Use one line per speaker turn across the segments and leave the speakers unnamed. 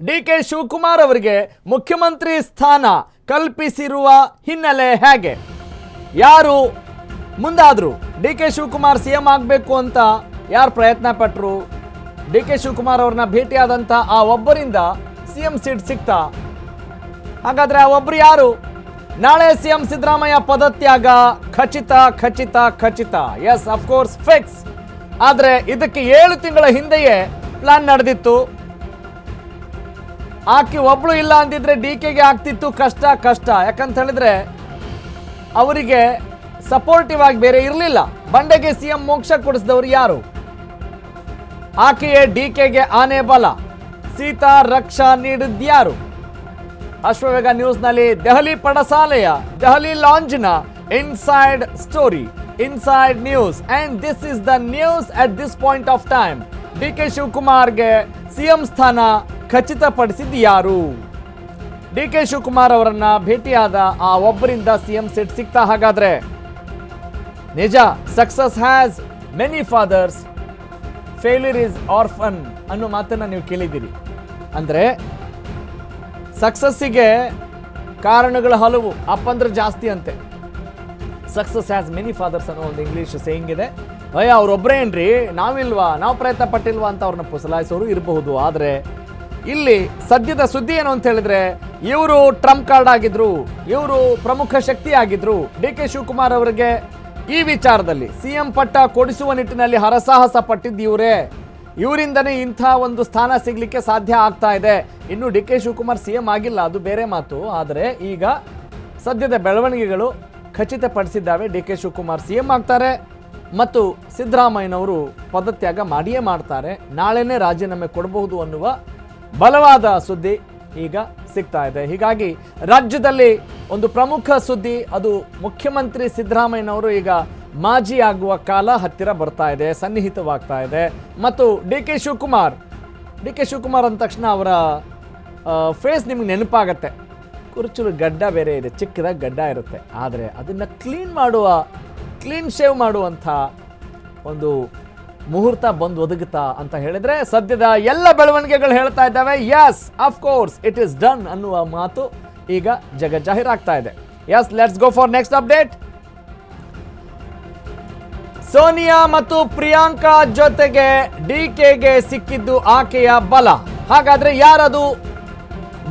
ಡಿ.ಕೆ. ಶಿವಕುಮಾರ್ ಅವರಿಗೆ ಮುಖ್ಯಮಂತ್ರಿ ಸ್ಥಾನ ಕಲ್ಪಿಸಿರುವ ಹಿನ್ನೆಲೆ ಹೇಗೆ? ಯಾರು ಮುಂದಾದ್ರು ಡಿ.ಕೆ. ಶಿವಕುಮಾರ್ ಸಿಎಂ ಆಗಬೇಕು ಅಂತ ಯಾರು ಪ್ರಯತ್ನ ಪಟ್ಟರು? ಡಿ.ಕೆ. ಶಿವಕುಮಾರ್ ಅವ್ರನ್ನ ಭೇಟಿಯಾದಂಥ ಆ ಒಬ್ಬರಿಂದ ಸಿಎಂ ಸೀಟ್ ಸಿಗ್ತಾ? ಹಾಗಾದ್ರೆ ಆ ಒಬ್ರು ಯಾರು? ನಾಳೆ ಸಿಎಂ ಸಿದ್ದರಾಮಯ್ಯ ಪದತ್ಯಾಗ ಖಚಿತ ಖಚಿತ ಖಚಿತ. Yes, of course fix. ಆದ್ರೆ ಇದಕ್ಕೆ 7 ತಿಂಗಳ ಹಿಂದೆಯೇ ಪ್ಲಾನ್ ನಡೆದಿತ್ತು. ಆಕೆ ಒಬ್ಳು ಇಲ್ಲ ಅಂದಿದ್ರೆ ಡಿ.ಕೆ.ಗೆ ಆಗ್ತಿತ್ತು ಕಷ್ಟ ಕಷ್ಟ. ಯಾಕಂತ ಹೇಳಿದ್ರೆ ಅವರಿಗೆ ಸಪೋರ್ಟಿವ್ ಆಗಿ ಬೇರೆ ಇರಲಿಲ್ಲ. ಬಂಡೆಗೆ ಸಿಎಂ ಮೋಕ್ಷ ಕೊಡಿಸಿದವರು ಯಾರು? ಆಕೆಯೇ ಡಿ.ಕೆ.ಗೆ ಆನೆ ಬಲ. ಸೀತಾ ರಕ್ಷಾ ನೀಡಿದ್ಯಾರು? ಅಶ್ವವೇಗ ನ್ಯೂಸ್ನಲ್ಲಿ ದೆಹಲಿ ಪಡಸಾಲೆಯ ದೆಹಲಿ ಲಾಂಜ್ನ inside story, inside news, and this is the news at this point of time. D K. ಶಿವಕುಮಾರ್ಗೆ ಸಿಎಂ ಸ್ಥಾನ ಖಚಿತಪಡಿಸಿದ್ದು ಯಾರು? ಡಿ.ಕೆ. ಶಿವಕುಮಾರ್ ಅವರನ್ನ ಭೇಟಿಯಾದ ಆ ಒಬ್ಬರಿಂದ ಸಿಎಂ ಸೀಟ್ ಸಿಗ್ತಾ? ಹಾಗಾದ್ರೆ ನಿಜ, success has many fathers, failure is orphan ಅನ್ನೋ ಮಾತನ್ನ ನೀವು ಕೇಳಿದ್ದೀರಿ. ಅಂದ್ರೆ ಸಕ್ಸಸ್ಸಿಗೆ ಕಾರಣಗಳು ಹಲವು, ಅಪ್ಪಂದ್ರೆ ಜಾಸ್ತಿ ಅಂತೆ. ಸಕ್ಸಸ್ ಹ್ಯಾಸ್ ಮೆನಿ ಫಾದರ್ಸ್ ಅನ್ನೋ ಒಂದು ಇಂಗ್ಲಿಷ್ ಸೇಯಿಂಗ್ ಇದೆ. ಅಯ್ಯ ಅವ್ರೊಬ್ಬರೇ ಏನ್ರಿ, ನಾವಿಲ್ವಾ, ನಾವು ಪ್ರಯತ್ನ ಪಟ್ಟಿಲ್ವಾ ಅಂತ ಅವ್ರನ್ನ ಪುಸಲಾಯಿಸೋರು ಇರಬಹುದು. ಆದರೆ ಇಲ್ಲಿ ಸದ್ಯದ ಸುದ್ದಿ ಏನು ಅಂತ ಹೇಳಿದ್ರೆ, ಇವರು ಟ್ರಂಪ್ ಕಾರ್ಡ್ ಆಗಿದ್ರು, ಇವರು ಪ್ರಮುಖ ಶಕ್ತಿ ಆಗಿದ್ರು. ಡಿ.ಕೆ. ಶಿವಕುಮಾರ್ ಅವರಿಗೆ ಈ ವಿಚಾರದಲ್ಲಿ ಸಿಎಂ ಪಟ್ಟ ಕೊಡಿಸುವ ನಿಟ್ಟಿನಲ್ಲಿ ಹರಸಾಹಸ ಪಟ್ಟಿದ್ದು ಇವರೇ. ಇವರಿಂದನೇ ಇಂಥ ಒಂದು ಸ್ಥಾನ ಸಿಗ್ಲಿಕ್ಕೆ ಸಾಧ್ಯ ಆಗ್ತಾ ಇದೆ. ಇನ್ನು ಡಿ.ಕೆ. ಶಿವಕುಮಾರ್ ಸಿಎಂ ಆಗಿಲ್ಲ, ಅದು ಬೇರೆ ಮಾತು. ಆದರೆ ಈಗ ಸದ್ಯದ ಬೆಳವಣಿಗೆಗಳು ಖಚಿತಪಡಿಸಿದ್ದಾವೆ. ಡಿ.ಕೆ. ಶಿವಕುಮಾರ್ ಸಿಎಂ ಆಗ್ತಾರೆ ಮತ್ತು ಸಿದ್ದರಾಮಯ್ಯನವರು ಪದತ್ಯಾಗ ಮಾಡಿಯೇ ಮಾಡ್ತಾರೆ. ನಾಳೆನೇ ರಾಜೀನಾಮೆ ಕೊಡಬಹುದು ಅನ್ನುವ ಬಲವಾದ ಸುದ್ದಿ ಈಗ ಸಿಗ್ತಾ ಇದೆ. ಹೀಗಾಗಿ ರಾಜ್ಯದಲ್ಲಿ ಒಂದು ಪ್ರಮುಖ ಸುದ್ದಿ, ಅದು ಮುಖ್ಯಮಂತ್ರಿ ಸಿದ್ದರಾಮಯ್ಯನವರು ಈಗ ಮಾಜಿ ಆಗುವ ಕಾಲ ಹತ್ತಿರ ಬರ್ತಾ ಇದೆ, ಸನ್ನಿಹಿತವಾಗ್ತಾ ಇದೆ. ಮತ್ತು ಡಿ.ಕೆ. ಶಿವಕುಮಾರ್ ಅಂದ ತಕ್ಷಣ ಅವರ ಫೇಸ್ ನಿಮ್ಗೆ ನೆನಪಾಗತ್ತೆ. ಕುರುಚಲು ಗಡ್ಡ ಬೇರೆ ಇದೆ, ಚಿಕ್ಕದಾಗಿ ಗಡ್ಡ ಇರುತ್ತೆ. ಆದರೆ ಅದನ್ನು ಕ್ಲೀನ್ ಶೇವ್ ಮಾಡುವಂಥ ಒಂದು ಮುಹೂರ್ತ ಬಂದು ಒದಗುತ್ತಾ ಅಂತ ಹೇಳಿದ್ರೆ ಸದ್ಯದ ಎಲ್ಲ ಬೆಳವಣಿಗೆಗಳು ಹೇಳ್ತಾ ಇದ್ದಾವೆ. Yes, of course it is done ಅನ್ನುವ ಮಾತು ಈಗ ಜಾಹೀರಾಗ್ತಾ ಇದೆ. Yes, let's go for next update. Sonia ಮತ್ತು ಪ್ರಿಯಾಂಕಾ ಜೊತೆಗೆ ಡಿ.ಕೆ.ಗೆ ಸಿಕ್ಕಿದ್ದು ಆಕೆಯ ಬಲ. ಹಾಗಾದ್ರೆ ಯಾರದು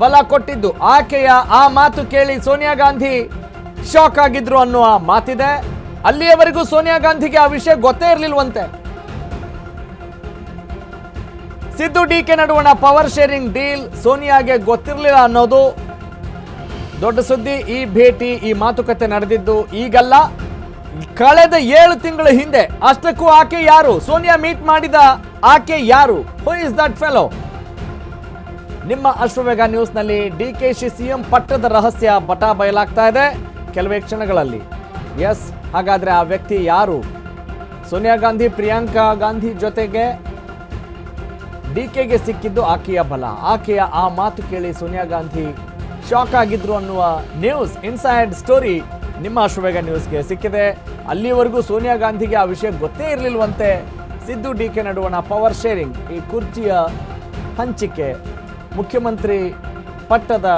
ಬಲ ಕೊಟ್ಟಿದ್ದು? ಆಕೆಯ ಆ ಮಾತು ಕೇಳಿ ಸೋನಿಯಾ ಗಾಂಧಿ ಶಾಕ್ ಆಗಿದ್ರು ಅನ್ನುವ ಮಾತಿದೆ. ಅಲ್ಲಿಯವರೆಗೂ ಸೋನಿಯಾ ಗಾಂಧಿಗೆ ಆ ವಿಷಯ ಗೊತ್ತೇ ಇರಲಿಲ್ವಂತೆ. ಸಿದ್ದು ಡಿ.ಕೆ. ನಡುವಣ ಪವರ್ ಶೇರಿಂಗ್ ಡೀಲ್ ಸೋನಿಯಾಗೆ ಗೊತ್ತಿರಲಿಲ್ಲ ಅನ್ನೋದು ದೊಡ್ಡ ಸುದ್ದಿ. ಈ ಭೇಟಿ, ಈ ಮಾತುಕತೆ ನಡೆದಿದ್ದು ಈಗಲ್ಲ, ಕಳೆದ 7 ತಿಂಗಳ ಹಿಂದೆ. ಅಷ್ಟಕ್ಕೂ ಆಕೆ ಯಾರು? ಸೋನಿಯಾ ಮೀಟ್ ಮಾಡಿದ ಆಕೆ ಯಾರು? Who is that fellow? ನಿಮ್ಮ ಅಶ್ವವೇಗ ನ್ಯೂಸ್ನಲ್ಲಿ ಡಿ.ಕೆ.ಶಿ ಸಿಎಂ ಪಟ್ಟದ ರಹಸ್ಯ ಬಟಾ ಬಯಲಾಗ್ತಾ ಇದೆ ಕೆಲವೇ ಕ್ಷಣಗಳಲ್ಲಿ. ಎಸ್, ಹಾಗಾದ್ರೆ ಆ ವ್ಯಕ್ತಿ ಯಾರು? ಸೋನಿಯಾ ಗಾಂಧಿ, ಪ್ರಿಯಾಂಕಾ ಗಾಂಧಿ ಜೊತೆಗೆ ಡಿ.ಕೆ.ಗೆ ಸಿಕ್ಕಿದ್ದು ಆಕೆಯ ಬಲ. ಆಕೆಯ ಆ ಮಾತು ಕೇಳಿ ಸೋನಿಯಾ ಗಾಂಧಿ ಶಾಕ್ ಆಗಿದ್ರು ಅನ್ನುವ ನ್ಯೂಸ್, ಇನ್ಸೈಡ್ ಸ್ಟೋರಿ ನಿಮ್ಮ ಅಶ್ವವೇಗ ನ್ಯೂಸ್ಗೆ ಸಿಕ್ಕಿದೆ. ಅಲ್ಲಿವರೆಗೂ ಸೋನಿಯಾ ಗಾಂಧಿಗೆ ಆ ವಿಷಯ ಗೊತ್ತೇ ಇರಲಿಲ್ವಂತೆ. ಸಿದ್ದು ಡಿ.ಕೆ. ನಡುವಣ ಪವರ್ ಶೇರಿಂಗ್, ಈ ಕುರ್ಚಿಯ ಹಂಚಿಕೆ, ಮುಖ್ಯಮಂತ್ರಿ ಪಟ್ಟದ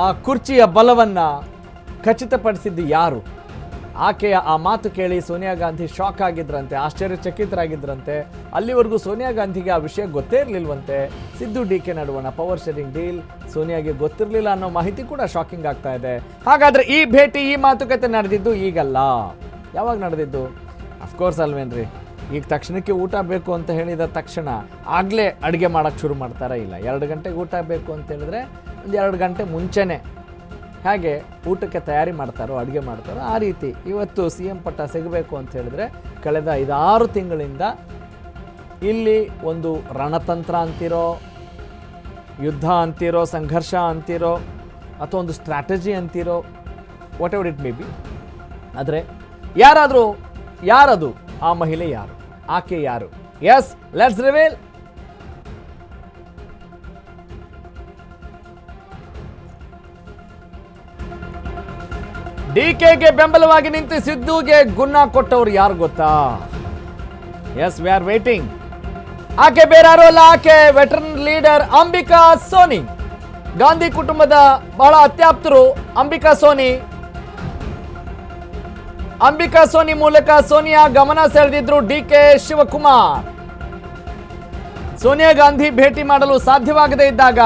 ಆ ಕುರ್ಚಿಯ ಬಲವನ್ನ ಖಚಿತಪಡಿಸಿದ್ದು ಯಾರು? ಆಕೆಯ ಆ ಮಾತು ಕೇಳಿ ಸೋನಿಯಾ ಗಾಂಧಿ ಶಾಕ್ ಆಗಿದ್ರಂತೆ, ಆಶ್ಚರ್ಯಚಕಿತರಾಗಿದ್ರಂತೆ. ಅಲ್ಲಿವರೆಗೂ ಸೋನಿಯಾ ಗಾಂಧಿಗೆ ಆ ವಿಷಯ ಗೊತ್ತೇ ಇರಲಿಲ್ವಂತೆ. ಸಿದ್ದು ಡಿ.ಕೆ. ನಡುವಣ ಪವರ್ ಶೇರಿಂಗ್ ಡೀಲ್ ಸೋನಿಯಾಗೆ ಗೊತ್ತಿರಲಿಲ್ಲ ಅನ್ನೋ ಮಾಹಿತಿ ಕೂಡ ಶಾಕಿಂಗ್ ಆಗ್ತಾ ಇದೆ. ಹಾಗಾದ್ರೆ ಈ ಭೇಟಿ, ಈ ಮಾತುಕತೆ ನಡೆದಿದ್ದು ಈಗಲ್ಲ, ಯಾವಾಗ ನಡೆದಿದ್ದು? ಅಫ್ಕೋರ್ಸ್ ಅಲ್ವೇನ್ರಿ, ಈಗ ತಕ್ಷಣಕ್ಕೆ ಊಟ ಬೇಕು ಅಂತ ಹೇಳಿದ ತಕ್ಷಣ ಆಗಲೇ ಅಡುಗೆ ಮಾಡೋಕ್ಕೆ ಶುರು ಮಾಡ್ತಾರ? ಇಲ್ಲ, 2 ಗಂಟೆಗೆ ಊಟ ಬೇಕು ಅಂತ ಹೇಳಿದ್ರೆ ಒಂದು 2 ಗಂಟೆ ಮುಂಚೆನೇ ಹೇಗೆ ಊಟಕ್ಕೆ ತಯಾರಿ ಮಾಡ್ತಾರೋ, ಅಡುಗೆ ಮಾಡ್ತಾರೋ, ಆ ರೀತಿ ಇವತ್ತು ಸಿಎಂ ಪಟ್ಟ ಸಿಗಬೇಕು ಅಂತ ಹೇಳಿದ್ರೆ ಕಳೆದ 5-6 ತಿಂಗಳಿಂದ ಇಲ್ಲಿ ಒಂದು ರಣತಂತ್ರ ಅಂತಿರೋ, ಯುದ್ಧ ಅಂತಿರೋ, ಸಂಘರ್ಷ ಅಂತಿರೋ, ಅಥವಾ ಒಂದು ಸ್ಟ್ರಾಟಜಿ ಅಂತಿರೋ, what ever it may be. ಆದರೆ ಯಾರದು ಆ ಮಹಿಳೆ ಯಾರು? ಆಕೆ ಯಾರು? S, let's reveal. ಡಿ.ಕೆ.ಗೆ ಬೆಂಬಲವಾಗಿ ನಿಂತು ಸಿದ್ದುಗೆ ಗುನ್ನ ಕೊಟ್ಟವರು ಯಾರು ಗೊತ್ತಾ? Yes, we are waiting. ಆಕೆ ಬೇರಾರು ಅಲ್ಲ, ಆಕೆ ವೆಟರನ್ ಲೀಡರ್ ಅಂಬಿಕಾ ಸೋನಿ. ಗಾಂಧಿ ಕುಟುಂಬದ ಬಹಳ ಅತ್ಯಾಪ್ತರು ಅಂಬಿಕಾ ಸೋನಿ. ಅಂಬಿಕಾ ಸೋನಿ ಮೂಲಕ ಸೋನಿಯಾ ಗಮನ ಸೆಳೆದಿದ್ರು ಡಿಕೆ ಶಿವಕುಮಾರ್. ಸೋನಿಯಾ ಗಾಂಧಿ ಭೇಟಿ ಮಾಡಲು ಸಾಧ್ಯವಾಗದೇ ಇದ್ದಾಗ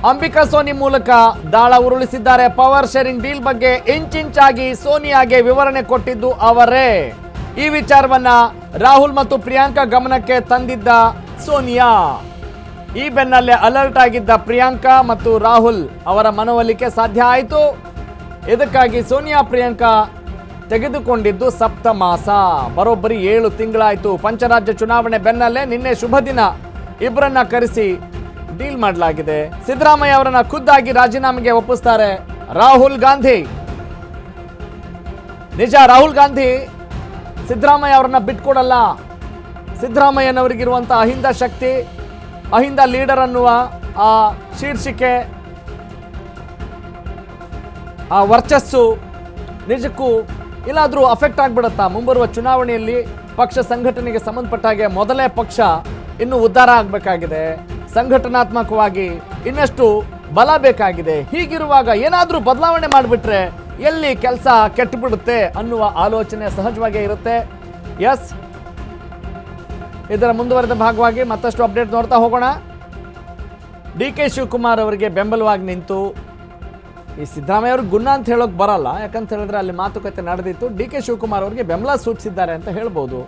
ಅಂಬಿಕಾ ಸೋನಿ ಮೂಲಕ ದಾಳ ಉರುಳಿಸಿದ್ದಾರೆ. ಪವರ್ ಶೇರಿಂಗ್ ಡೀಲ್ ಬಗ್ಗೆ ಇಂಚಿಂಚಾಗಿ ಸೋನಿಯಾಗೆ ವಿವರಣೆ ಕೊಟ್ಟಿದ್ದು ಅವರೇ. ಈ ವಿಚಾರವನ್ನ ರಾಹುಲ್ ಮತ್ತು ಪ್ರಿಯಾಂಕಾ ಗಮನಕ್ಕೆ ತಂದಿದ್ದ ಸೋನಿಯಾ. ಈ ಬೆನ್ನಲ್ಲೇ ಅಲರ್ಟ್ ಆಗಿದ್ದ ಪ್ರಿಯಾಂಕಾ ಮತ್ತು ರಾಹುಲ್ ಅವರ ಮನವೊಲಿಕೆ ಸಾಧ್ಯ ಆಯಿತು. ಇದಕ್ಕಾಗಿ ಸೋನಿಯಾ ಪ್ರಿಯಾಂಕಾ ತೆಗೆದುಕೊಂಡಿದ್ದು ಸಪ್ತಮಾಸ, ಬರೋಬ್ಬರಿ 7 ತಿಂಗಳಾಯಿತು. ಪಂಚರಾಜ್ಯ ಚುನಾವಣೆ ಬೆನ್ನಲ್ಲೇ ನಿನ್ನೆ ಶುಭ ದಿನ ಇಬ್ಬರನ್ನ ಕರೆಸಿ ಡೀಲ್ ಮಾಡಲಾಗಿದೆ. ಸಿದ್ದರಾಮಯ್ಯ ಅವರನ್ನ ಖುದ್ದಾಗಿ ರಾಜೀನಾಮೆಗೆ ಒಪ್ಪಿಸ್ತಾರೆ ರಾಹುಲ್ ಗಾಂಧಿ. ನಿಜ, ರಾಹುಲ್ ಗಾಂಧಿ ಸಿದ್ದರಾಮಯ್ಯ ಅವರನ್ನ ಬಿಟ್ಕೊಡಲ್ಲ. ಸಿದ್ದರಾಮಯ್ಯನವರಿಗಿರುವಂತಹ ಅಹಿಂದ ಶಕ್ತಿ, ಅಹಿಂದ ಲೀಡರ್ ಅನ್ನುವ ಆ ಶೀರ್ಷಿಕೆ, ಆ ವರ್ಚಸ್ಸು ನಿಜಕ್ಕೂ ಎಲ್ಲಾದರೂ ಅಫೆಕ್ಟ್ ಆಗ್ಬಿಡುತ್ತಾ? ಮುಂಬರುವ ಚುನಾವಣೆಯಲ್ಲಿ ಪಕ್ಷ ಸಂಘಟನೆಗೆ ಸಂಬಂಧಪಟ್ಟ ಹಾಗೆ ಮೊದಲೇ ಪಕ್ಷ ಇನ್ನೂ ಉದ್ಧಾರ ಆಗಬೇಕಾಗಿದೆ. ಸಂಘಟನಾತ್ಮಕವಾಗಿ ಇನ್ನಷ್ಟು ಬಲ ಬೇಕಾಗಿದೆ. ಹೀಗಿರುವಾಗ ಏನಾದರೂ ಬದಲಾವಣೆ ಮಾಡಿಬಿಟ್ರೆ ಎಲ್ಲಿ ಕೆಲಸ ಕೆಟ್ಟುಬಿಡುತ್ತೆ ಅನ್ನುವ ಆಲೋಚನೆ ಸಹಜವಾಗೇ ಇರುತ್ತೆ. ಎಸ್, ಇದರ ಮುಂದುವರೆದ ಭಾಗವಾಗಿ ಮತ್ತಷ್ಟು ಅಪ್ಡೇಟ್ ನೋಡ್ತಾ ಹೋಗೋಣ. ಡಿಕೆ ಶಿವಕುಮಾರ್ ಅವರಿಗೆ ಬೆಂಬಲವಾಗಿ ನಿಂತು, ಈ ಸಿದ್ದರಾಮಯ್ಯ ಅವ್ರಿಗೆ ಗುಣ ಅಂತ ಹೇಳೋಕೆ ಬರಲ್ಲ, ಯಾಕಂತ ಹೇಳಿದ್ರೆ ಅಲ್ಲಿ ಮಾತುಕತೆ ನಡೆದಿತ್ತು. ಡಿಕೆ ಶಿವಕುಮಾರ್ ಅವರಿಗೆ ಬೆಂಬಲ ಸೂಚಿಸಿದ್ದಾರೆ ಅಂತ ಹೇಳ್ಬೋದು.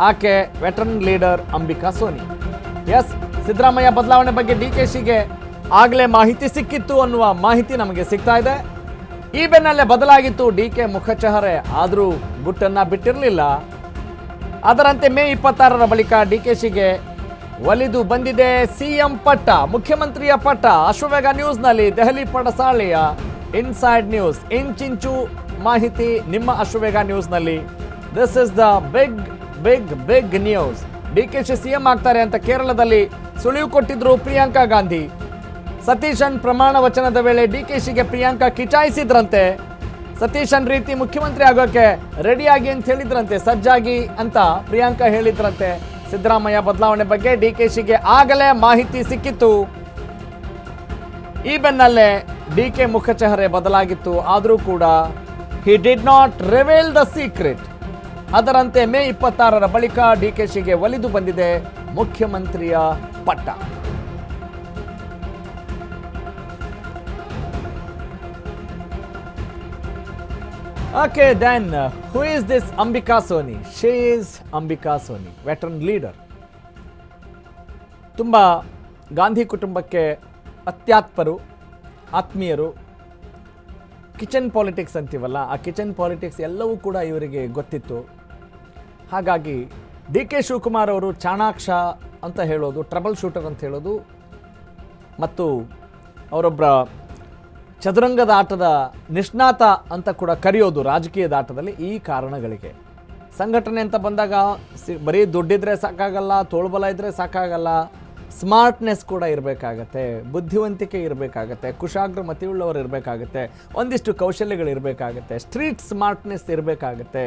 ಆಕೆ veteran leader Ambika Soni. Yes, Siddaramaiah ಬದಲಾವಣೆ ಬಗ್ಗೆ ಡಿಕೆಶಿಗೆ ಆಗಲೇ ಮಾಹಿತಿ ಸಿಕ್ಕಿತ್ತು ಅನ್ನುವ ಮಾಹಿತಿ ನಮಗೆ ಸಿಗ್ತಾ ಇದೆ. ಈ ಬೆನ್ನಲ್ಲೇ ಬದಲಾಗಿತ್ತು ಡಿಕೆ ಮುಖಚಹರೆ, ಆದರೂ ಗುಟ್ಟನ್ನ ಬಿಟ್ಟಿರಲಿಲ್ಲ. ಅದರಂತೆ ಮೇ 26ರ ಬಳಿಕ ಡಿಕೆಶಿಗೆ ಒಲಿದು ಬಂದಿದೆ ಸಿಎಂ ಪಟ್ಟ, ಮುಖ್ಯಮಂತ್ರಿಯ ಪಟ್ಟ. ಅಶ್ವವೇಗ ನ್ಯೂಸ್ನಲ್ಲಿ ದೆಹಲಿ ಪಡಸಾಲೆಯ ಇನ್ಸೈಡ್ ನ್ಯೂಸ್, ಇಂಚಿಂಚು ಮಾಹಿತಿ ನಿಮ್ಮ ಅಶ್ವವೇಗ ನ್ಯೂಸ್ನಲ್ಲಿ. This is the big big big news. DKShi CM ಆಗ್ತಾರೆ ಅಂತ ಕೇರಳದಲ್ಲಿ ಸುಳಿವು ಕೊಟ್ಟಿದ್ರು ಪ್ರಿಯಾಂಕಾ ಗಾಂಧಿ. ಸತೀಶನ್ ಪ್ರಮಾಣ ವಚನದ ವೇಳೆ ಡಿಕೆಶಿಗೆ ಪ್ರಿಯಾಂಕಾ ಕಿಚಾಯಿಸಿದ್ರಂತೆ. ಸತೀಶನ್ ರೀತಿ ಮುಖ್ಯಮಂತ್ರಿ ಆಗೋಕೆ ರೆಡಿಯಾಗಿ ಅಂತ ಹೇಳಿದ್ರಂತೆ, ಸಜ್ಜಾಗಿ ಅಂತ ಪ್ರಿಯಾಂಕಾ ಹೇಳಿದ್ರಂತೆ. ಸಿದ್ದರಾಮಯ್ಯ ಬದಲಾವಣೆ ಬಗ್ಗೆ ಡಿಕೆಶಿಗೆ ಆಗಲೇ ಮಾಹಿತಿ ಸಿಕ್ಕಿತ್ತು. ಈ ಬೆನ್ನಲ್ಲೇ ಡಿಕೆ ಮುಖಚಹರೆ ಬದಲಾಗಿತ್ತು. ಆದರೂ ಕೂಡ he did not reveal the secret. ಅದರಂತೆ ಮೇ 26ರ ಬಳಿಕ ಡಿಕೆಶಿಗೆ ಒಲಿದು ಬಂದಿದೆ ಮುಖ್ಯಮಂತ್ರಿಯ ಪಟ್ಟ. Okay, then who is this Ambika Soni? She is Ambika Soni, veteran leader. ತುಂಬ ಗಾಂಧಿ ಕುಟುಂಬಕ್ಕೆ ಅತ್ಯಾತ್ಮರು, ಆತ್ಮೀಯರು. ಕಿಚನ್ ಪಾಲಿಟಿಕ್ಸ್ ಅಂತೀವಲ್ಲ, ಆ ಕಿಚನ್ ಪಾಲಿಟಿಕ್ಸ್ ಎಲ್ಲವೂ ಕೂಡ ಇವರಿಗೆ ಗೊತ್ತಿತ್ತು. ಹಾಗಾಗಿ ಡಿ ಕೆ ಶಿವಕುಮಾರ್ ಅವರು ಚಾಣಾಕ್ಷ ಅಂತ ಹೇಳೋದು, ಟ್ರಬಲ್ ಶೂಟರ್ ಅಂತ ಹೇಳೋದು, ಮತ್ತು ಅವರೊಬ್ಬರ ಚದುರಂಗದ ಆಟದ ನಿಷ್ಣಾತ ಅಂತ ಕೂಡ ಕರೆಯೋದು ರಾಜಕೀಯದ ಆಟದಲ್ಲಿ. ಈ ಕಾರಣಗಳಿಗೆ ಸಂಘಟನೆ ಅಂತ ಬಂದಾಗ ಬರೀ ದುಡ್ಡಿದ್ರೆ ಸಾಕಾಗಲ್ಲ, ತೋಳ್ಬಲ ಇದ್ದರೆ ಸಾಕಾಗಲ್ಲ, ಸ್ಮಾರ್ಟ್ನೆಸ್ ಕೂಡ ಇರಬೇಕಾಗತ್ತೆ, ಬುದ್ಧಿವಂತಿಕೆ ಇರಬೇಕಾಗತ್ತೆ, ಕುಶಾಗ್ರ ಮತಿಯುಳ್ಳವರು ಇರಬೇಕಾಗತ್ತೆ, ಒಂದಿಷ್ಟು ಕೌಶಲ್ಯಗಳಿರಬೇಕಾಗತ್ತೆ, ಸ್ಟ್ರೀಟ್ ಸ್ಮಾರ್ಟ್ನೆಸ್ ಇರಬೇಕಾಗತ್ತೆ.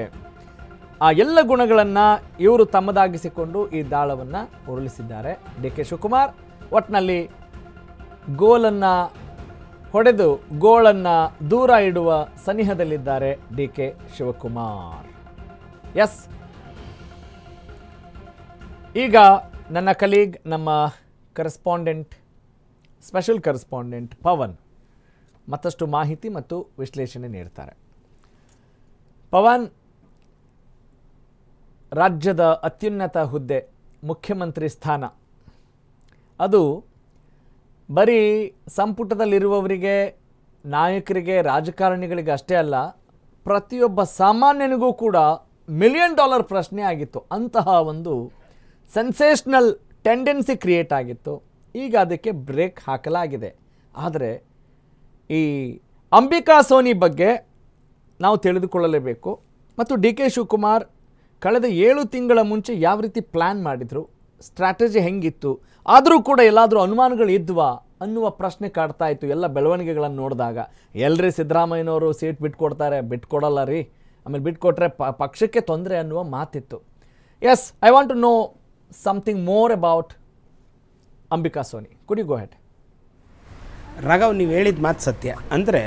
ಆ ಎಲ್ಲ ಗುಣಗಳನ್ನು ಇವರು ತಮ್ಮದಾಗಿಸಿಕೊಂಡು ಈ ದಾಳವನ್ನು ಉರುಳಿಸಿದ್ದಾರೆ ಡಿ ಕೆ ಶಿವಕುಮಾರ್. ಒಟ್ಟಿನಲ್ಲಿ ಗೋಲನ್ನು ಹೊಡೆದು ಗೋಳನ್ನು ದೂರ ಇಡುವ ಸನಿಹದಲ್ಲಿದ್ದಾರೆ ಡಿ ಕೆ ಶಿವಕುಮಾರ್. ಎಸ್, ಈಗ ನನ್ನ ಕಲೀಗ್, ನಮ್ಮ ಕರೆಸ್ಪಾಂಡೆಂಟ್, ಸ್ಪೆಷಲ್ ಕರೆಸ್ಪಾಂಡೆಂಟ್ ಪವನ್ ಮತ್ತಷ್ಟು ಮಾಹಿತಿ ಮತ್ತು ವಿಶ್ಲೇಷಣೆ ನೀಡ್ತಾರೆ. ಪವನ್, ರಾಜ್ಯದ ಅತ್ಯುನ್ನತ ಹುದ್ದೆ ಮುಖ್ಯಮಂತ್ರಿ ಸ್ಥಾನ, ಅದು ಬರೀ ಸಂಪುಟದಲ್ಲಿರುವವರಿಗೆ, ನಾಯಕರಿಗೆ, ರಾಜಕಾರಣಿಗಳಿಗೆ ಅಷ್ಟೇ ಅಲ್ಲ, ಪ್ರತಿಯೊಬ್ಬ ಸಾಮಾನ್ಯನಿಗೂ ಕೂಡ $1 ಮಿಲಿಯನ್ ಪ್ರಶ್ನೆ ಆಗಿತ್ತು. ಅಂತಹ ಒಂದು ಸೆನ್ಸೇಷನಲ್ ಟೆಂಡೆನ್ಸಿ ಕ್ರಿಯೇಟ್ ಆಗಿತ್ತು. ಈಗ ಅದಕ್ಕೆ ಬ್ರೇಕ್ ಹಾಕಲಾಗಿದೆ. ಆದರೆ ಈ ಅಂಬಿಕಾ ಸೋನಿ ಬಗ್ಗೆ ನಾವು ತಿಳಿದುಕೊಳ್ಳಲೇಬೇಕು. ಮತ್ತು ಡಿ ಕೆ ಶಿವಕುಮಾರ್ ಕಳೆದ 7 ತಿಂಗಳ ಮುಂಚೆ ಯಾವ ರೀತಿ ಪ್ಲ್ಯಾನ್ ಮಾಡಿದರು, ಸ್ಟ್ರಾಟಜಿ ಹೆಂಗಿತ್ತು, ಆದರೂ ಕೂಡ ಎಲ್ಲಾದರೂ ಅನುಮಾನಗಳು ಇದ್ವಾ ಅನ್ನುವ ಪ್ರಶ್ನೆ ಕಾಡ್ತಾ ಇತ್ತು ಎಲ್ಲ ಬೆಳವಣಿಗೆಗಳನ್ನು ನೋಡಿದಾಗ. ಎಲ್ಲರಿ ಸಿದ್ದರಾಮಯ್ಯನವರು ಸೀಟ್ ಬಿಟ್ಕೊಡ್ತಾರೆ, ಬಿಟ್ಕೊಡಲ್ಲ ರೀ, ಆಮೇಲೆ ಬಿಟ್ಕೊಟ್ರೆ ಪಕ್ಷಕ್ಕೆ ತೊಂದರೆ ಅನ್ನುವ ಮಾತಿತ್ತು. Yes, I want to know something more about Ambika Soni. Could you go ahead?
Raghav, ನೀವು ಹೇಳಿದ ಮಾತು ಸತ್ಯ. ಅಂದರೆ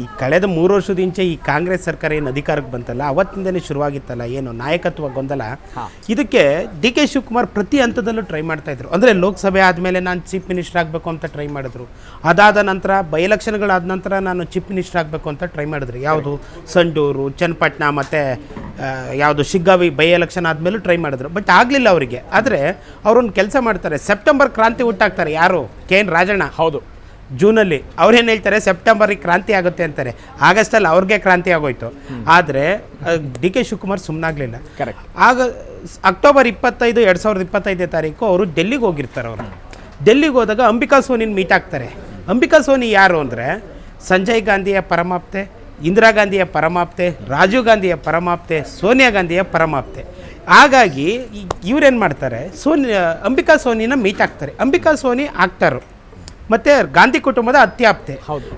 ಈ ಕಳೆದ 3 ವರ್ಷದಿಂದ ಈ ಕಾಂಗ್ರೆಸ್ ಸರ್ಕಾರ ಏನು ಅಧಿಕಾರಕ್ಕೆ ಬಂತಲ್ಲ, ಅವತ್ತಿಂದನೇ ಶುರುವಾಗಿತ್ತಲ್ಲ ಏನು ನಾಯಕತ್ವ ಗೊಂದಲ, ಇದಕ್ಕೆ ಡಿ ಕೆ ಶಿವಕುಮಾರ್ ಪ್ರತಿ ಹಂತದಲ್ಲೂ ಟ್ರೈ ಮಾಡ್ತಾಯಿದ್ರು. ಅಂದರೆ ಲೋಕಸಭೆ ಆದಮೇಲೆ ನಾನು ಚೀಫ್ ಮಿನಿಸ್ಟರ್ ಆಗಬೇಕು ಅಂತ ಟ್ರೈ ಮಾಡಿದ್ರು. ಅದಾದ ನಂತರ ಬೈ ಎಲೆಕ್ಷನ್ಗಳಾದ ನಂತರ ನಾನು ಚೀಫ್ ಮಿನಿಸ್ಟರ್ ಆಗಬೇಕು ಅಂತ ಟ್ರೈ ಮಾಡಿದ್ರು. ಯಾವುದು ಸಂಡೂರು, ಚನ್ನಪಟ್ಟಣ ಮತ್ತು ಯಾವುದು ಶಿಗ್ಗಾವಿ ಬೈ ಎಲೆಕ್ಷನ್ ಆದಮೇಲೂ ಟ್ರೈ ಮಾಡಿದ್ರು. ಬಟ್ ಆಗಲಿಲ್ಲ ಅವರಿಗೆ. ಆದರೆ ಅವರೊಂದು ಕೆಲಸ ಮಾಡ್ತಾರೆ, ಸೆಪ್ಟೆಂಬರ್ ಕ್ರಾಂತಿ ಹುಟ್ಟಾಕ್ತಾರೆ. ಯಾರು? K N Rajanna.
ಹೌದು,
ಜೂನಲ್ಲಿ ಅವ್ರೇನು ಹೇಳ್ತಾರೆ, ಸೆಪ್ಟೆಂಬರಿಗೆ ಕ್ರಾಂತಿ ಆಗುತ್ತೆ ಅಂತಾರೆ. ಆಗಸ್ಟಲ್ಲಿ ಅವ್ರಿಗೆ ಕ್ರಾಂತಿ ಆಗೋಯ್ತು. ಆದರೆ ಡಿ ಕೆ ಶಿವಕುಮಾರ್ ಸುಮ್ಮನಾಗಲಿಲ್ಲ.
ಕರೆಕ್ಟ್.
ಆಗ ಅಕ್ಟೋಬರ್ 25, 2025 ತಾರೀಕು ಅವರು ಡೆಲ್ಲಿಗೆ ಹೋಗಿರ್ತಾರೆ. ಅವರು ಡೆಲ್ಲಿಗೆ ಹೋದಾಗ ಅಂಬಿಕಾ ಸೋನಿನ ಮೀಟ್ ಆಗ್ತಾರೆ. ಅಂಬಿಕಾ ಸೋನಿ ಯಾರು ಅಂದರೆ ಸಂಜಯ್ ಗಾಂಧಿಯ ಪರಮಾಪ್ತೆ, ಇಂದಿರಾ ಗಾಂಧಿಯ ಪರಮಾಪ್ತೆ, ರಾಜೀವ್ ಗಾಂಧಿಯ ಪರಮಾಪ್ತೆ, ಸೋನಿಯಾ ಗಾಂಧಿಯ ಪರಮಾಪ್ತೆ. ಹಾಗಾಗಿ ಇವ್ರೇನು ಮಾಡ್ತಾರೆ, ಅಂಬಿಕಾ ಸೋನಿನ ಮೀಟ್ ಆಗ್ತಾರೆ. ಅಂಬಿಕಾ ಸೋನಿ ಆಗ್ತಾರು ಮತ್ತು ಗಾಂಧಿ ಕುಟುಂಬದ ಅತ್ಯಾಪ್ತೆ.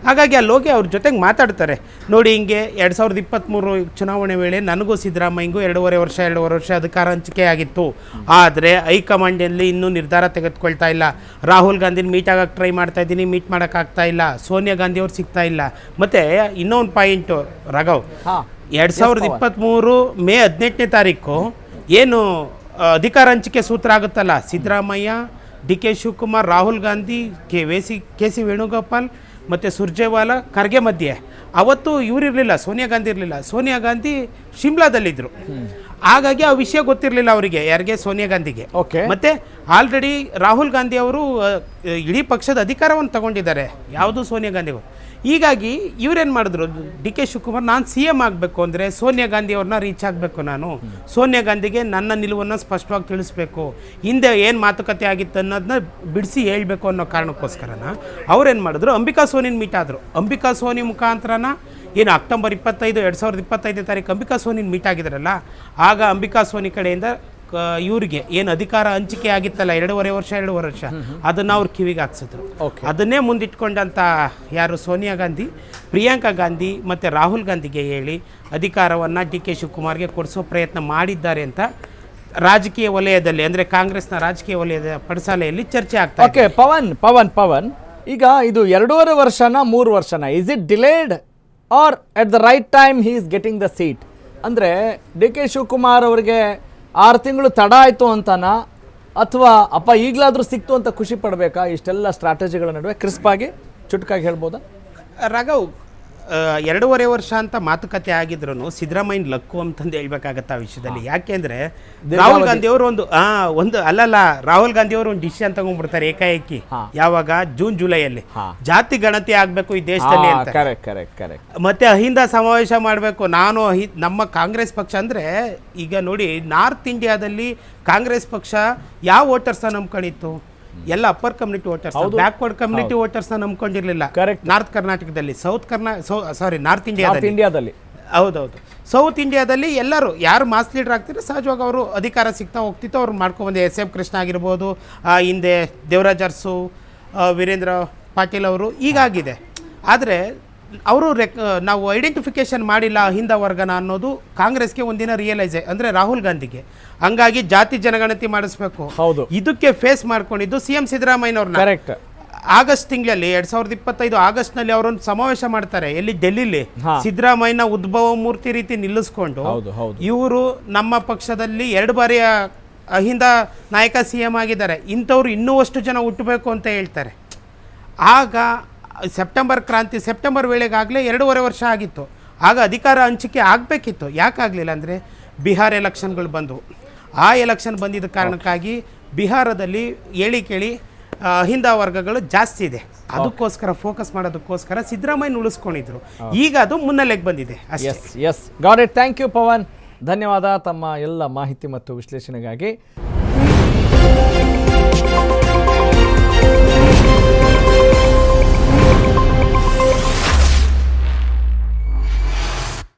ಹಾಗಾಗಿ ಅಲ್ಲಿ ಹೋಗಿ ಅವ್ರ ಜೊತೆಗೆ ಮಾತಾಡ್ತಾರೆ. ನೋಡಿ, ಹಿಂಗೆ 2023 ಚುನಾವಣೆ ವೇಳೆ ನನಗೂ ಸಿದ್ದರಾಮಯ್ಯಂಗೂ 2.5 ವರ್ಷ ಅಧಿಕಾರ ಹಂಚಿಕೆ ಆಗಿತ್ತು. ಆದರೆ ಹೈಕಮಾಂಡಲ್ಲಿ ಇನ್ನೂ ನಿರ್ಧಾರ ತೆಗೆದುಕೊಳ್ತಾ ಇಲ್ಲ. ರಾಹುಲ್ ಗಾಂಧಿನ ಮೀಟ್ ಆಗಕ್ಕೆ ಟ್ರೈ ಮಾಡ್ತಾ ಇದ್ದೀನಿ, ಮೀಟ್ ಮಾಡೋಕ್ಕಾಗ್ತಾ ಇಲ್ಲ. ಸೋನಿಯಾ ಗಾಂಧಿ ಅವ್ರು ಸಿಗ್ತಾ ಇಲ್ಲ. ಮತ್ತು ಇನ್ನೊಂದು ಪಾಯಿಂಟು ರಾಘವ್, 2023 ಮೇ 18ನೇ ತಾರೀಕು ಏನು ಅಧಿಕಾರ ಹಂಚಿಕೆ ಸೂತ್ರ ಆಗುತ್ತಲ್ಲ, Siddaramaiah, D K Shivakumar, Rahul Gandhi, K C Venugopal ಮತ್ತು ಸುರ್ಜೇವಾಲಾ, ಖರ್ಗೆ ಮಧ್ಯೆ ಅವತ್ತು ಇವರಿರಲಿಲ್ಲ, ಸೋನಿಯಾ ಗಾಂಧಿ ಇರಲಿಲ್ಲ. ಸೋನಿಯಾ ಗಾಂಧಿ ಶಿಮ್ಲಾದಲ್ಲಿದ್ದರು. ಹಾಗಾಗಿ ಆ ವಿಷಯ ಗೊತ್ತಿರಲಿಲ್ಲ ಅವರಿಗೆ, ಯಾರಿಗೆ? ಸೋನಿಯಾ ಗಾಂಧಿಗೆ. ಮತ್ತು ಆಲ್ರೆಡಿ ರಾಹುಲ್ ಗಾಂಧಿ ಅವರು ಇಡೀ ಪಕ್ಷದ ಅಧಿಕಾರವನ್ನು ತಗೊಂಡಿದ್ದಾರೆ, ಯಾವುದು ಸೋನಿಯಾ ಗಾಂಧಿಗೂ. ಹೀಗಾಗಿ ಇವರೇನು ಮಾಡಿದ್ರು, ಡಿ ಕೆ ಶಿವಕುಮಾರ್, ನಾನು ಸಿ ಎಮ್ ಆಗಬೇಕು ಅಂದರೆ ಸೋನಿಯಾ ಗಾಂಧಿ ಅವ್ರನ್ನ ರೀಚ್ ಆಗಬೇಕು. ನಾನು ಸೋನಿಯಾ ಗಾಂಧಿಗೆ ನನ್ನ ನಿಲುವನ್ನು ಸ್ಪಷ್ಟವಾಗಿ ತಿಳಿಸ್ಬೇಕು, ಹಿಂದೆ ಏನು ಮಾತುಕತೆ ಆಗಿತ್ತು ಅನ್ನೋದನ್ನ ಬಿಡಿಸಿ ಹೇಳಬೇಕು ಅನ್ನೋ ಕಾರಣಕ್ಕೋಸ್ಕರನ ಅವ್ರೇನು ಮಾಡಿದ್ರು, ಅಂಬಿಕಾ ಸೋನಿನ ಮೀಟ್ ಆದರು. ಅಂಬಿಕಾ ಸೋನಿ ಮುಖಾಂತರನ ಏನು ಅಕ್ಟೋಬರ್ 25, 2025 ತಾರೀಕು ಅಂಬಿಕಾ ಸೋನಿನ ಮೀಟ್ ಆಗಿದ್ದಾರಲ್ಲ, ಆಗ ಅಂಬಿಕಾ ಸೋನಿ ಕಡೆಯಿಂದ ಇವ್ರಿಗೆ ಏನು ಅಧಿಕಾರ ಹಂಚಿಕೆ ಆಗಿತ್ತಲ್ಲ 2.5 ವರ್ಷ ಅದನ್ನು ಅವ್ರು ಕಿವಿಗೆ ಹಾಕ್ಸಿದ್ರು. ಅದನ್ನೇ ಮುಂದಿಟ್ಕೊಂಡಂಥ ಯಾರು ಸೋನಿಯಾ ಗಾಂಧಿ, ಪ್ರಿಯಾಂಕಾ ಗಾಂಧಿ ಮತ್ತು ರಾಹುಲ್ ಗಾಂಧಿಗೆ ಹೇಳಿ ಅಧಿಕಾರವನ್ನು ಡಿ ಕೆ ಶಿವಕುಮಾರ್ಗೆ ಕೊಡಿಸೋ ಪ್ರಯತ್ನ ಮಾಡಿದ್ದಾರೆ ಅಂತ ರಾಜಕೀಯ ವಲಯದಲ್ಲಿ, ಅಂದರೆ ಕಾಂಗ್ರೆಸ್ನ ರಾಜಕೀಯ ವಲಯದ ಪಡಸಾಲೆಯಲ್ಲಿ ಚರ್ಚೆ ಆಗ್ತಾ ಇದೆ.
ಪವನ್, ಈಗ ಇದು 2.5 ವರ್ಷನ 3 ವರ್ಷನ, is it delayed or at the right time he is getting the seat? ಅಂದರೆ ಡಿ ಕೆ ಶಿವಕುಮಾರ್ ಅವರಿಗೆ 6 ತಿಂಗಳು ತಡ ಆಯಿತು ಅಂತನಾ, ಅಥವಾ ಅಪ್ಪ ಈಗಲಾದರೂ ಸಿಕ್ತು ಅಂತ ಖುಷಿ ಪಡಬೇಕಾ? ಇಷ್ಟೆಲ್ಲ ಸ್ಟ್ರಾಟಜಿಗಳ ನಡುವೆ ಕ್ರಿಸ್ಪಾಗಿ ಚುಟ್ಕಾಗಿ ಹೇಳ್ಬೋದಾ?
ರಾಘವ್, 2.5 ವರ್ಷ ಅಂತ ಮಾತುಕತೆ ಆಗಿದ್ರು ಸಿದ್ದರಾಮಯ್ಯನ ಲಕ್ಕು ಅಂತಂದು ಹೇಳ್ಬೇಕಾಗತ್ತೆ ಆ ವಿಷಯದಲ್ಲಿ. ಯಾಕೆಂದ್ರೆ ರಾಹುಲ್ ಗಾಂಧಿ ಅವರು ರಾಹುಲ್ ಗಾಂಧಿ ಅವರು ಒಂದು ಡಿಸಿಷನ್ ತಗೊಂಡ್ಬಿಡ್ತಾರೆ ಏಕಾಏಕಿ. ಯಾವಾಗ? ಜೂನ್ ಜುಲೈಯಲ್ಲಿ ಜಾತಿ ಗಣತಿ ಆಗ್ಬೇಕು ಈ ದೇಶದಲ್ಲಿ ಅಂತ. ಮತ್ತೆ ಅಹಿಂದ ಸಮಾವೇಶ ಮಾಡಬೇಕು. ನಮ್ಮ ಕಾಂಗ್ರೆಸ್ ಪಕ್ಷ ಅಂದ್ರೆ ಈಗ ನೋಡಿ, ನಾರ್ತ್ ಇಂಡಿಯಾದಲ್ಲಿ ಕಾಂಗ್ರೆಸ್ ಪಕ್ಷ ಯಾವ ವೋಟರ್ಸ್ ನಂಬ್ಕೊಂಡಿತ್ತು? ಎಲ್ಲ upper community voters, backward community voters ನಂಬ್ಕೊಂಡಿರ್ಲಿಲ್ಲ. ನಾರ್ತ್ ಕರ್ನಾಟಕದಲ್ಲಿ, ನಾರ್ತ್ ಇಂಡಿಯಾದಲ್ಲಿ. ಹೌದೌದು, ಸೌತ್ ಇಂಡಿಯಾದಲ್ಲಿ ಎಲ್ಲರೂ ಯಾರು ಮಾಸ್ ಲೀಡರ್ ಆಗ್ತಿದ್ರೆ ಸಹಜವಾಗಿ ಅವರು ಅಧಿಕಾರ ಸಿಗ್ತಾ ಹೋಗ್ತಿತ್ತು. ಅವ್ರು ಮಾಡ್ಕೊಂಡ್ಬಂದು SM ಕೃಷ್ಣ ಆಗಿರ್ಬೋದು, ಹಿಂದೆ ದೇವರಾಜ್ ಅರಸು, ವೀರೇಂದ್ರ ಪಾಟೀಲ್ ಅವರು, ಈಗಾಗಿದೆ. ಆದರೆ ಅವರು ನಾವು ಐಡೆಂಟಿಫಿಕೇಶನ್ ಮಾಡಿಲ್ಲ ಅಹಿಂದ ವರ್ಗನ ಅನ್ನೋದು ಕಾಂಗ್ರೆಸ್ಗೆ ಒಂದಿನ ರಿಯಲೈಸ್, ಅಂದರೆ ರಾಹುಲ್ ಗಾಂಧಿಗೆ. ಹಂಗಾಗಿ ಜಾತಿ ಜನಗಣತಿ ಮಾಡಿಸ್ಬೇಕು. ಇದಕ್ಕೆ ಫೇಸ್ ಮಾಡ್ಕೊಂಡಿದ್ದು CM ಸಿದ್ದರಾಮಯ್ಯನವ್ರನ್ನ. ಆಗಸ್ಟ್ ತಿಂಗಳಲ್ಲಿ 2025 ಆಗಸ್ಟ್ನಲ್ಲಿ ಅವರೊಂದು ಸಮಾವೇಶ ಮಾಡ್ತಾರೆ. ಎಲ್ಲಿ? ಡೆಲ್ಲಿಲಿ. ಸಿದ್ದರಾಮಯ್ಯನ ಉದ್ಭವ ಮೂರ್ತಿ ರೀತಿ ನಿಲ್ಲಿಸ್ಕೊಂಡು ಇವರು ನಮ್ಮ ಪಕ್ಷದಲ್ಲಿ 2 ಬಾರಿ ಅಹಿಂದ ನಾಯಕ CM ಆಗಿದ್ದಾರೆ, ಇಂಥವ್ರು ಇನ್ನೂ ಅಷ್ಟು ಜನ ಹುಟ್ಟಬೇಕು ಅಂತ ಹೇಳ್ತಾರೆ. ಆಗ ಸೆಪ್ಟೆಂಬರ್ ವೇಳೆಗಾಗಲೇ 2.5 ವರ್ಷ ಆಗಿತ್ತು. ಆಗ ಅಧಿಕಾರ ಹಂಚಿಕೆ ಆಗಬೇಕಿತ್ತು. ಯಾಕಾಗಲಿಲ್ಲ ಅಂದರೆ ಬಿಹಾರ್ ಎಲೆಕ್ಷನ್ಗಳು ಬಂದವು. ಆ ಎಲೆಕ್ಷನ್ ಬಂದಿದ್ದ ಕಾರಣಕ್ಕಾಗಿ ಬಿಹಾರದಲ್ಲಿ ಕೇಳಿ ಅಹಿಂದ ವರ್ಗಗಳು ಜಾಸ್ತಿ ಇದೆ. ಅದಕ್ಕೋಸ್ಕರ ಫೋಕಸ್ ಮಾಡೋದಕ್ಕೋಸ್ಕರ ಸಿದ್ದರಾಮಯ್ಯ ಉಳಿಸ್ಕೊಂಡಿದ್ರು. ಈಗ ಅದು ಮುನ್ನೆಲೆಗೆ ಬಂದಿದೆ.
Yes, got it. Thank you Pavan, ಧನ್ಯವಾದ ತಮ್ಮ ಎಲ್ಲ ಮಾಹಿತಿ ಮತ್ತು ವಿಶ್ಲೇಷಣೆಗಾಗಿ.